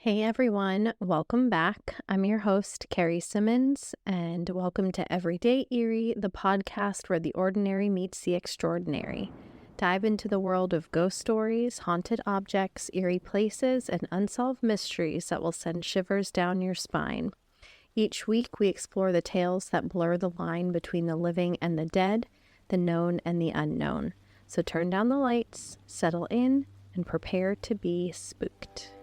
Hey everyone, welcome back. I'm your host, Kerry Simmons, and welcome to Everyday Eerie, the podcast where the ordinary meets the extraordinary. Dive into the world of ghost stories, haunted objects, eerie places, and unsolved mysteries that will send shivers down your spine. Each week, we explore the tales that blur the line between the living and the dead, the known and the unknown. So turn down the lights, settle in, and prepare to be spooked.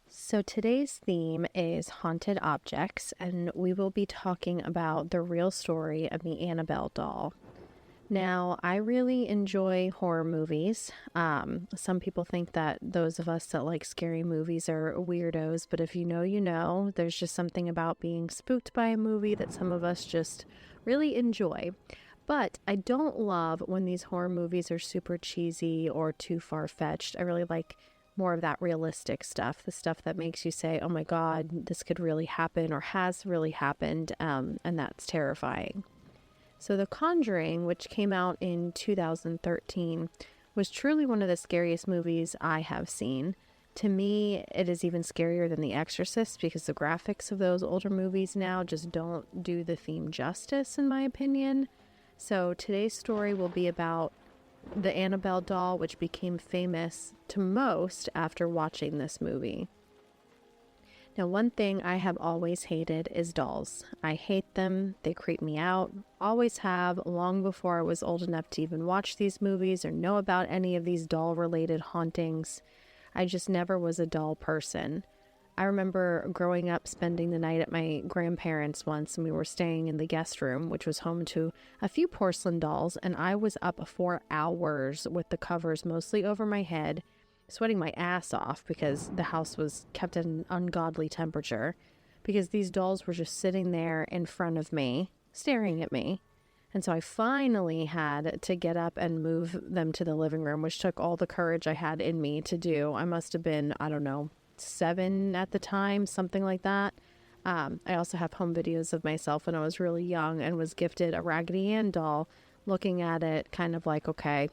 So today's theme is haunted objects, and we will be talking about the real story of the Annabelle doll. Now, I really enjoy horror movies. Some people think that those of us that like scary movies are weirdos, but if you know, you know. There's just something about being spooked by a movie that some of us just really enjoy. But I don't love when these horror movies are super cheesy or too far-fetched. I really like more of that realistic stuff, the stuff that makes you say, oh my God, this could really happen or has really happened, and that's terrifying. So The Conjuring, which came out in 2013, was truly one of the scariest movies I have seen. To me, it is even scarier than The Exorcist because the graphics of those older movies now just don't do the theme justice, in my opinion. So today's story will be about the Annabelle doll, which became famous to most after watching this movie. Now, one thing I have always hated is dolls. I hate them. They creep me out. Always have, long before I was old enough to even watch these movies or know about any of these doll-related hauntings. I just never was a doll person. I remember growing up spending the night at my grandparents' once, and we were staying in the guest room, which was home to a few porcelain dolls, and I was up for hours with the covers mostly over my head, sweating my ass off because the house was kept at an ungodly temperature, because these dolls were just sitting there in front of me, staring at me. And so I finally had to get up and move them to the living room, which took all the courage I had in me to do. I must have been, 7 at the time, something like that. I also have home videos of myself when I was really young and was gifted a Raggedy Ann doll, looking at it kind of like, okay,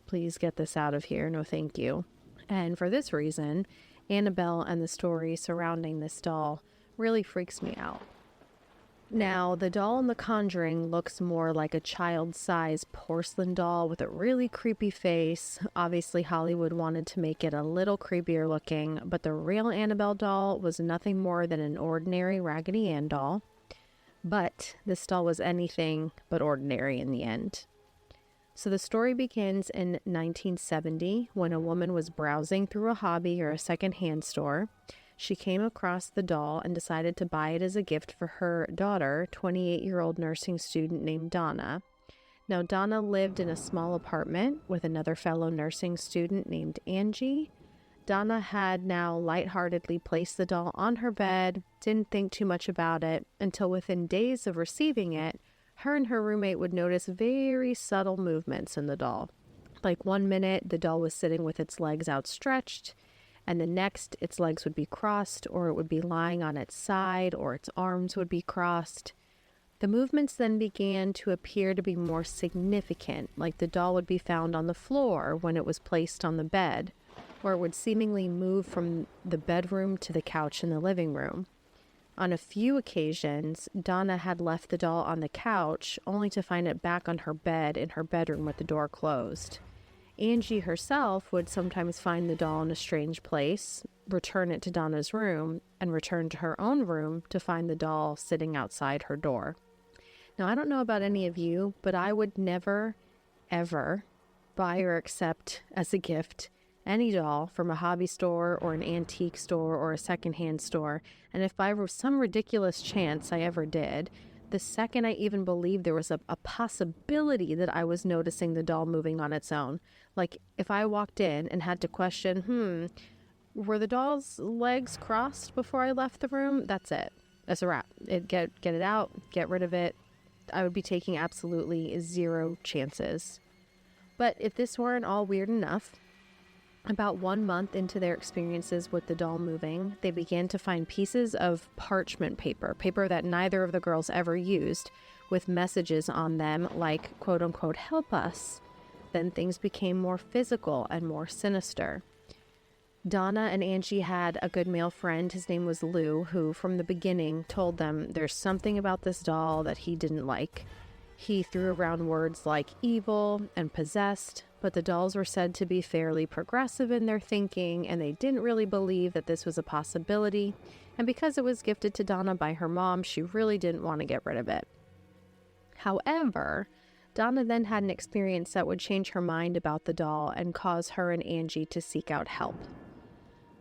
please get this out of here. No, thank you. And for this reason, Annabelle and the story surrounding this doll really freaks me out. Now, the doll in The Conjuring looks more like a child-sized porcelain doll with a really creepy face. Obviously, Hollywood wanted to make it a little creepier looking, but the real Annabelle doll was nothing more than an ordinary Raggedy Ann doll. But this doll was anything but ordinary in the end. So the story begins in 1970 when a woman was browsing through a hobby or a secondhand store. She came across the doll and decided to buy it as a gift for her daughter, 28-year-old nursing student named Donna. Now, Donna lived in a small apartment with another fellow nursing student named Angie. Donna had now lightheartedly placed the doll on her bed, didn't think too much about it, until within days of receiving it, her and her roommate would notice very subtle movements in the doll. Like one minute, the doll was sitting with its legs outstretched, and the next, its legs would be crossed, or it would be lying on its side, or its arms would be crossed. The movements then began to appear to be more significant, like the doll would be found on the floor when it was placed on the bed, or it would seemingly move from the bedroom to the couch in the living room. On a few occasions, Donna had left the doll on the couch, only to find it back on her bed in her bedroom with the door closed. Angie herself would sometimes find the doll in a strange place, return it to Donna's room, and return to her own room to find the doll sitting outside her door. Now, I don't know about any of you, but I would never, ever buy or accept as a gift any doll from a hobby store or an antique store or a secondhand store. And if by some ridiculous chance I ever did, the second I even believed there was a possibility that I was noticing the doll moving on its own, like if I walked in and had to question, Were the doll's legs crossed before I left the room? That's it. That's a wrap. Get it out, get rid of it. I would be taking absolutely zero chances. But if this weren't all weird enough, about 1 month into their experiences with the doll moving, they began to find pieces of parchment paper that neither of the girls ever used, with messages on them like, quote unquote, help us. Then things became more physical and more sinister. Donna and Angie had a good male friend. His name was Lou, who from the beginning told them there's something about this doll that he didn't like. He threw around words like evil and possessed, but the dolls were said to be fairly progressive in their thinking, and they didn't really believe that this was a possibility. And because it was gifted to Donna by her mom, she really didn't want to get rid of it. However, Donna then had an experience that would change her mind about the doll and cause her and Angie to seek out help.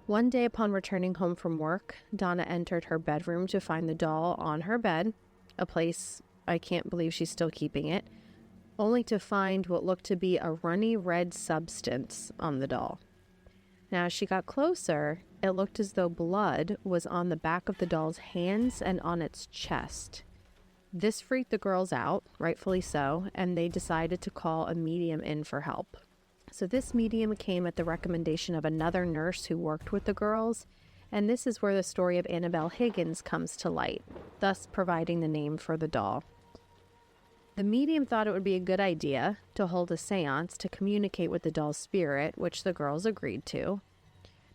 One day upon returning home from work, Donna entered her bedroom to find the doll on her bed, a place I can't believe she's still keeping it, only to find what looked to be a runny red substance on the doll. Now, as she got closer, it looked as though blood was on the back of the doll's hands and on its chest. This freaked the girls out, rightfully so, and they decided to call a medium in for help. So this medium came at the recommendation of another nurse who worked with the girls, and this is where the story of Annabelle Higgins comes to light, thus providing the name for the doll. The medium thought it would be a good idea to hold a séance to communicate with the doll's spirit, which the girls agreed to.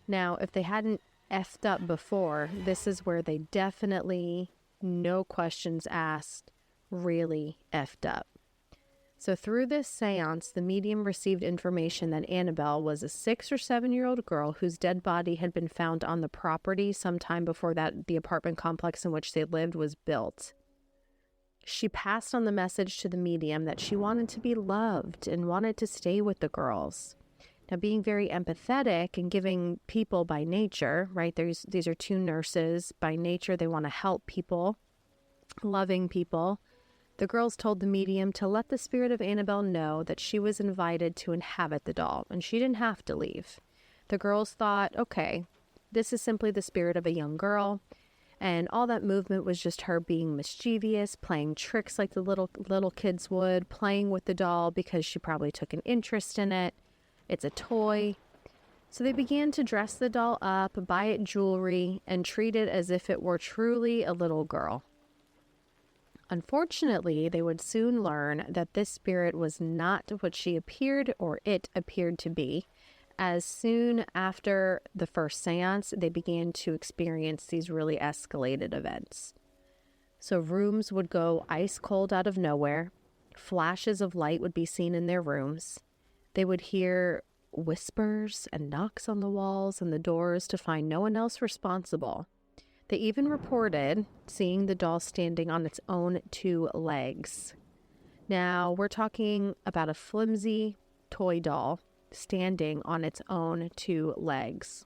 Now, if they hadn't effed up before, this is where they definitely, no questions asked, really effed up. So through this séance, the medium received information that Annabelle was a 6 or 7-year-old girl whose dead body had been found on the property sometime before the apartment complex in which they lived was built. She passed on the message to the medium that she wanted to be loved and wanted to stay with the girls. Now, being very empathetic and giving people by nature, right? These are two nurses. By nature, they want to help people, loving people. The girls told the medium to let the spirit of Annabelle know that she was invited to inhabit the doll, and she didn't have to leave. The girls thought, okay, this is simply the spirit of a young girl, and all that movement was just her being mischievous, playing tricks like the little kids would, playing with the doll because she probably took an interest in it. It's a toy. So they began to dress the doll up, buy it jewelry, and treat it as if it were truly a little girl. Unfortunately, they would soon learn that this spirit was not what she appeared or it appeared to be. As soon after the first séance, they began to experience these really escalated events. So rooms would go ice cold out of nowhere. Flashes of light would be seen in their rooms. They would hear whispers and knocks on the walls and the doors to find no one else responsible. They even reported seeing the doll standing on its own 2 legs. Now, we're talking about a flimsy toy doll standing on its own 2 legs.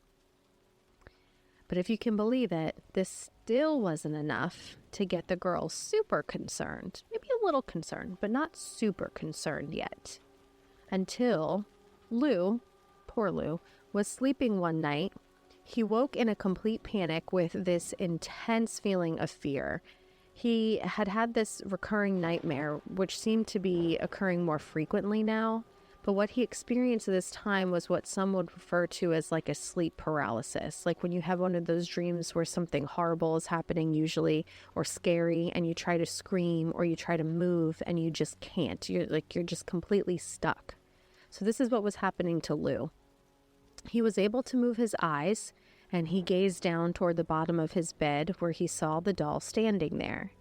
But if you can believe it, this still wasn't enough to get the girls super concerned. Maybe a little concerned, but not super concerned yet. Until Lou, poor Lou, was sleeping one night. He woke in a complete panic with this intense feeling of fear. He had this recurring nightmare, which seemed to be occurring more frequently now. But what he experienced at this time was what some would refer to as like a sleep paralysis. Like when you have one of those dreams where something horrible is happening usually, or scary, and you try to scream or you try to move and you just can't. You're just completely stuck. So this is what was happening to Lou. He was able to move his eyes, and he gazed down toward the bottom of his bed where he saw the doll standing there.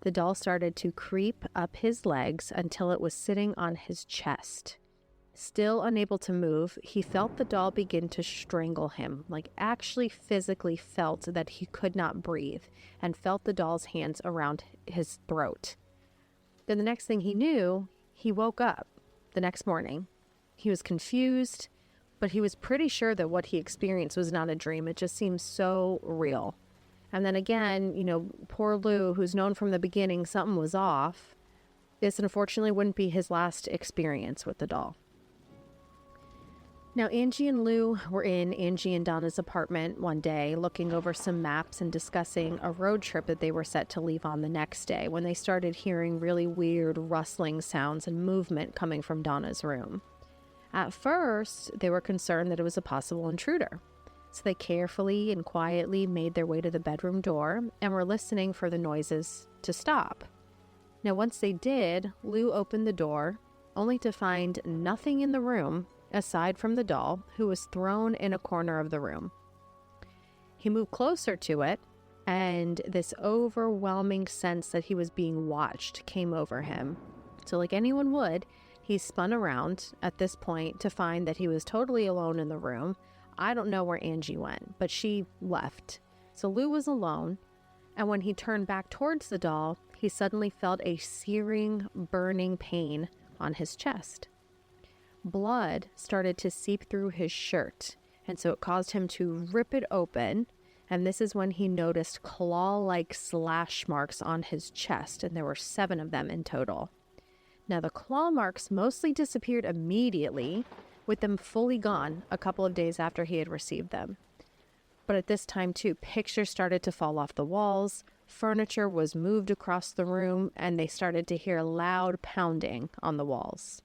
The doll started to creep up his legs until it was sitting on his chest. Still unable to move, he felt the doll begin to strangle him, like actually physically felt that he could not breathe, and felt the doll's hands around his throat. Then the next thing he knew, he woke up the next morning. He was confused, but he was pretty sure that what he experienced was not a dream. It just seemed so real. And then again, poor Lou, who's known from the beginning something was off, this unfortunately wouldn't be his last experience with the doll. Now, Angie and Lou were in Angie and Donna's apartment one day, looking over some maps and discussing a road trip that they were set to leave on the next day, when they started hearing really weird rustling sounds and movement coming from Donna's room. At first, they were concerned that it was a possible intruder, so they carefully and quietly made their way to the bedroom door and were listening for the noises to stop. Now, once they did, Lou opened the door, only to find nothing in the room aside from the doll, who was thrown in a corner of the room. He moved closer to it, and this overwhelming sense that he was being watched came over him. So like anyone would, he spun around at this point to find that he was totally alone in the room. I don't know where Angie went, but she left. So Lou was alone, and when he turned back towards the doll, he suddenly felt a searing, burning pain on his chest. Blood started to seep through his shirt, and so it caused him to rip it open, and this is when he noticed claw-like slash marks on his chest, and there were 7 of them in total. Now, the claw marks mostly disappeared immediately, with them fully gone a couple of days after he had received them. But at this time, too, pictures started to fall off the walls, furniture was moved across the room, and they started to hear loud pounding on the walls.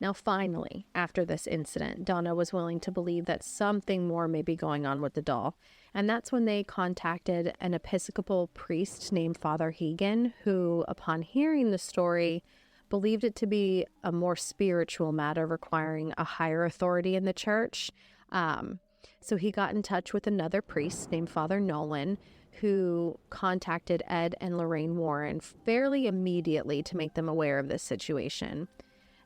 Now, finally, after this incident, Donna was willing to believe that something more may be going on with the doll, and that's when they contacted an Episcopal priest named Father Hegan, who, upon hearing the story, believed it to be a more spiritual matter requiring a higher authority in the church. So he got in touch with another priest named Father Nolan, who contacted Ed and Lorraine Warren fairly immediately to make them aware of this situation.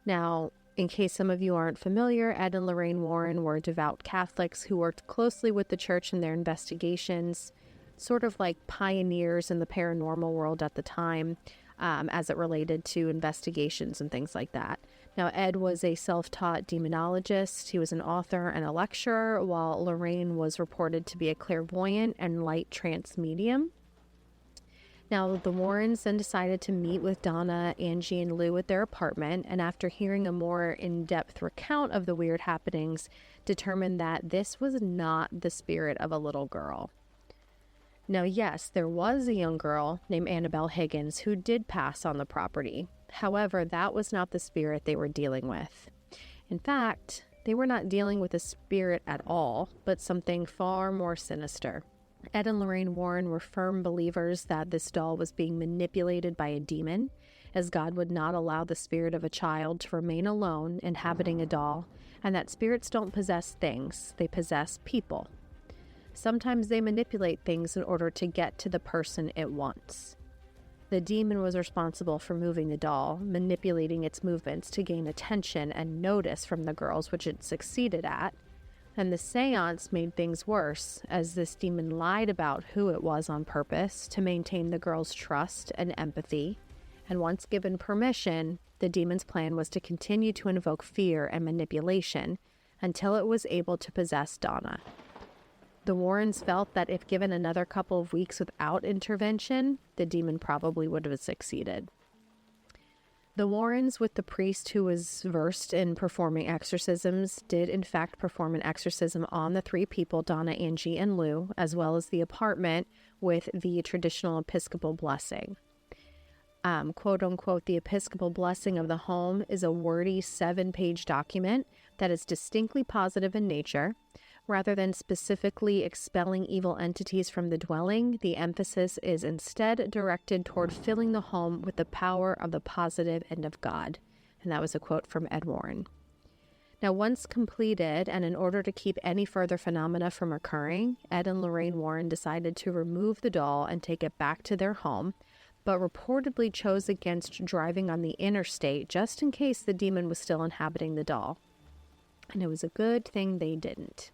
Now, in case some of you aren't familiar, Ed and Lorraine Warren were devout Catholics who worked closely with the church in their investigations, sort of like pioneers in the paranormal world at the time, as it related to investigations and things like that. Now, Ed was a self-taught demonologist. He was an author and a lecturer, while Lorraine was reported to be a clairvoyant and light trance medium. Now, the Warrens then decided to meet with Donna, Angie, and Lou at their apartment, and after hearing a more in-depth recount of the weird happenings, determined that this was not the spirit of a little girl. Now, yes, there was a young girl named Annabelle Higgins who did pass on the property. However, that was not the spirit they were dealing with. In fact, they were not dealing with a spirit at all, but something far more sinister. Ed and Lorraine Warren were firm believers that this doll was being manipulated by a demon, as God would not allow the spirit of a child to remain alone inhabiting a doll, and that spirits don't possess things, they possess people. Sometimes they manipulate things in order to get to the person it wants. The demon was responsible for moving the doll, manipulating its movements to gain attention and notice from the girls, which it succeeded at. And the séance made things worse, as this demon lied about who it was on purpose to maintain the girls' trust and empathy. And once given permission, the demon's plan was to continue to invoke fear and manipulation until it was able to possess Donna. The Warrens felt that if given another couple of weeks without intervention, the demon probably would have succeeded. The Warrens, with the priest who was versed in performing exorcisms, did in fact perform an exorcism on the 3 people, Donna, Angie, and Lou, as well as the apartment, with the traditional Episcopal blessing. Quote unquote, the Episcopal blessing of the home is a wordy 7-page document that is distinctly positive in nature. Rather than specifically expelling evil entities from the dwelling, the emphasis is instead directed toward filling the home with the power of the positive and of God. And that was a quote from Ed Warren. Now, once completed, and in order to keep any further phenomena from occurring, Ed and Lorraine Warren decided to remove the doll and take it back to their home, but reportedly chose against driving on the interstate just in case the demon was still inhabiting the doll. And it was a good thing they didn't.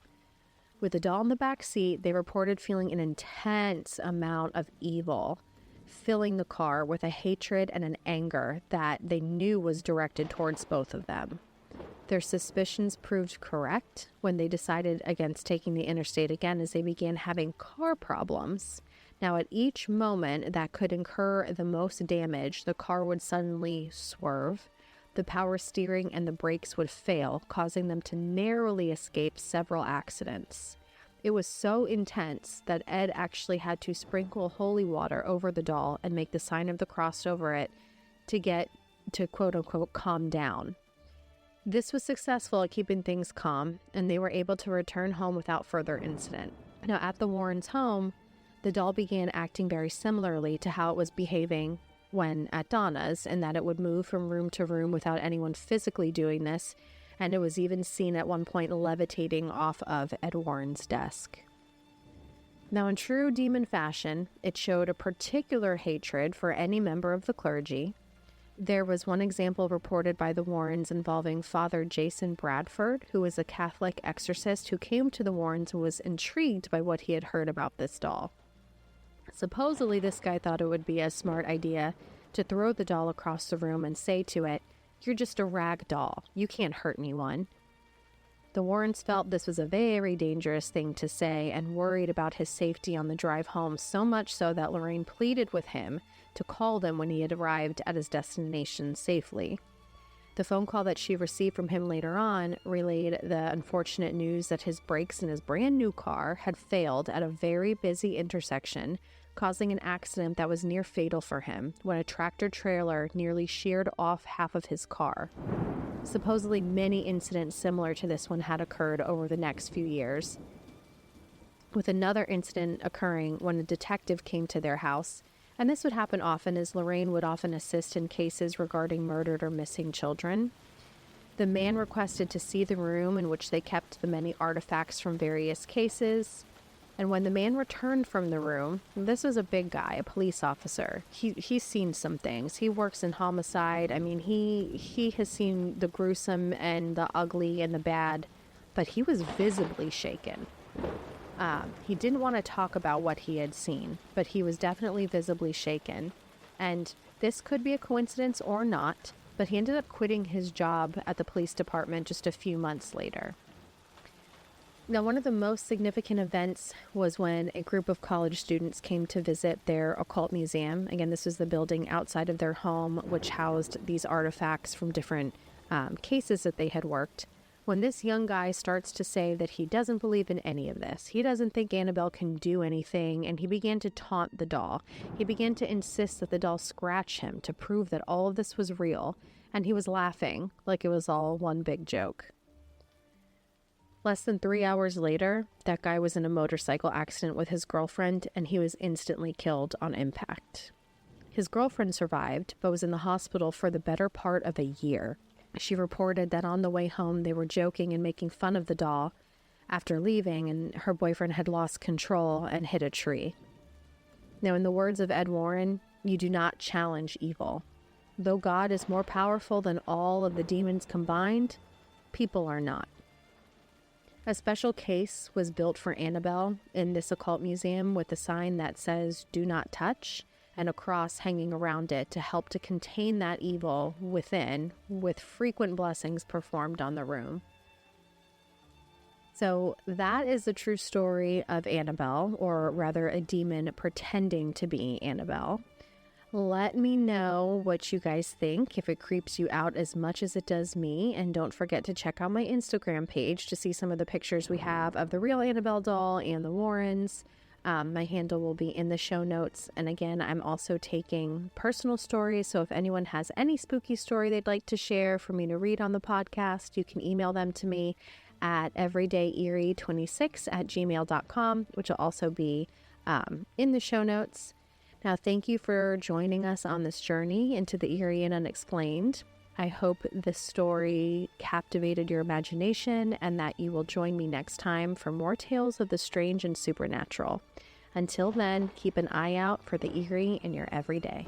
With the doll in the back seat, they reported feeling an intense amount of evil filling the car, with a hatred and an anger that they knew was directed towards both of them. Their suspicions proved correct when they decided against taking the interstate again, as they began having car problems. Now, at each moment that could incur the most damage, the car would suddenly swerve, the power steering and the brakes would fail, causing them to narrowly escape several accidents. It was so intense that Ed actually had to sprinkle holy water over the doll and make the sign of the cross over it to get to quote-unquote calm down. This was successful at keeping things calm, and they were able to return home without further incident. Now, at the Warrens' home, the doll began acting very similarly to how it was behaving when at Donna's, and that it would move from room to room without anyone physically doing this, and it was even seen at one point levitating off of Ed Warren's desk. Now, in true demon fashion, it showed a particular hatred for any member of the clergy. There was one example reported by the Warrens involving Father Jason Bradford, who was a Catholic exorcist who came to the Warrens and was intrigued by what he had heard about this doll. Supposedly, this guy thought it would be a smart idea to throw the doll across the room and say to it, "You're just a rag doll. You can't hurt anyone." The Warrens felt this was a very dangerous thing to say and worried about his safety on the drive home, so much so that Lorraine pleaded with him to call them when he had arrived at his destination safely. The phone call that she received from him later on relayed the unfortunate news that his brakes in his brand new car had failed at a very busy intersection, causing an accident that was near fatal for him when a tractor trailer nearly sheared off half of his car. Supposedly, many incidents similar to this one had occurred over the next few years, with another incident occurring when a detective came to their house. And this would happen often, as Lorraine would often assist in cases regarding murdered or missing children. The man requested to see the room in which they kept the many artifacts from various cases. And when the man returned from the room, this was a big guy, a police officer. He's seen some things. He works in homicide. I mean, he has seen the gruesome and the ugly and the bad, but he was visibly shaken. He didn't want to talk about what he had seen, but he was definitely visibly shaken. And this could be a coincidence or not, but he ended up quitting his job at the police department just a few months later. Now, one of the most significant events was when a group of college students came to visit their occult museum. Again, this was the building outside of their home, which housed these artifacts from different cases that they had worked. When this young guy starts to say that he doesn't believe in any of this, he doesn't think Annabelle can do anything, and he began to taunt the doll. He began to insist that the doll scratch him to prove that all of this was real, and he was laughing like it was all one big joke. Less than 3 hours later, that guy was in a motorcycle accident with his girlfriend, and he was instantly killed on impact. His girlfriend survived, but was in the hospital for the better part of a year. She reported that on the way home, they were joking and making fun of the doll after leaving, and her boyfriend had lost control and hit a tree. Now, in the words of Ed Warren, you do not challenge evil. Though God is more powerful than all of the demons combined, people are not. A special case was built for Annabelle in this occult museum with a sign that says, "Do not touch," and a cross hanging around it to help to contain that evil within, with frequent blessings performed on the room. So that is the true story of Annabelle, or rather a demon pretending to be Annabelle. Let me know what you guys think, if it creeps you out as much as it does me, and don't forget to check out my Instagram page to see some of the pictures we have of the real Annabelle doll and the Warrens. My handle will be in the show notes. And again, I'm also taking personal stories. So if anyone has any spooky story they'd like to share for me to read on the podcast, you can email them to me at everydayerie26@gmail.com, which will also be in the show notes. Now, thank you for joining us on this journey into the eerie and unexplained. I hope this story captivated your imagination and that you will join me next time for more tales of the strange and supernatural. Until then, keep an eye out for the eerie in your everyday.